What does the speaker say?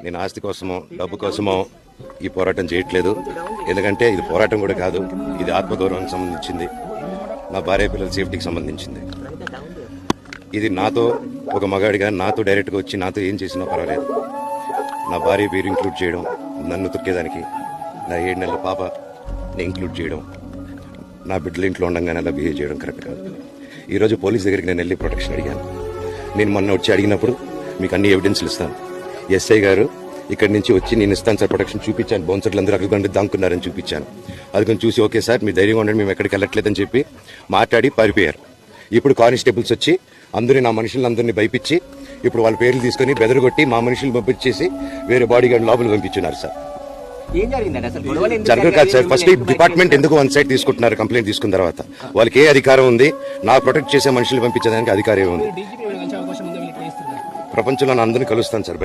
నేను ఆస్తి కోసమో డబ్బు కోసమో ఈ పోరాటం చేయట్లేదు. ఎందుకంటే ఇది పోరాటం కూడా కాదు, ఇది ఆత్మగౌరవానికి సంబంధించింది, నా భార్య పిల్లల సేఫ్టీకి సంబంధించింది. ఇది నాతో ఒక మగాడిగా నాతో డైరెక్ట్గా వచ్చి నాతో ఏం చేసినా పర్వాలేదు. నా భార్య పేరు ఇంక్లూడ్ చేయడం, నన్ను తొక్కేదానికి నా 7 నెలల పాపని ఇంక్లూడ్ చేయడం, నా బిడ్డల ఇంట్లో ఉండగానే అలా బిహేవ్ చేయడం కరెక్ట్ కాదు. ఈరోజు పోలీస్ దగ్గరికి నేను వెళ్ళి ప్రొటెక్షన్ అడిగాను. నేను మొన్న వచ్చి అడిగినప్పుడు మీకు అన్ని ఎవిడెన్స్లు ఇస్తాను, ఎస్ఐ గారు ఇక్కడి నుంచి వచ్చి నేను ఇస్తాను సార్ ప్రొటెక్షన్ చూపించాను, బౌన్సర్లు అందరూ అక్కడ దాక్కున్నారని చూపించాను. అది కొంచెం చూసి ఓకే సార్ మీరు ధైర్యంగా ఉండండి, మేము ఎక్కడికి వెళ్ళట్లేదని చెప్పి మాట్లాడి పారిపోయారు. ఇప్పుడు కానిస్టేబుల్స్ వచ్చి అందరూ నా మనుషులందరినీ భయపించి ఇప్పుడు వాళ్ళ పేర్లు తీసుకుని బెదరగొట్టి మా మనుషులు పంపించేసి వేరే బాడీ గార్డ్ లోపల పంపించున్నారు సార్. జరగదు కాదు సార్. ఫస్ట్ డిపార్ట్మెంట్ ఎందుకు వన్ సైడ్ తీసుకుంటున్నారు? కంప్లైంట్ తీసుకున్న తర్వాత వాళ్ళకి ఏ అధికారం ఉంది? నా ప్రొటెక్ట్ చేసే మనుషులు పంపించడానికి అధికారం ఉంది. ప్రపంచంలో అందరినీ కలుస్తాను సార్.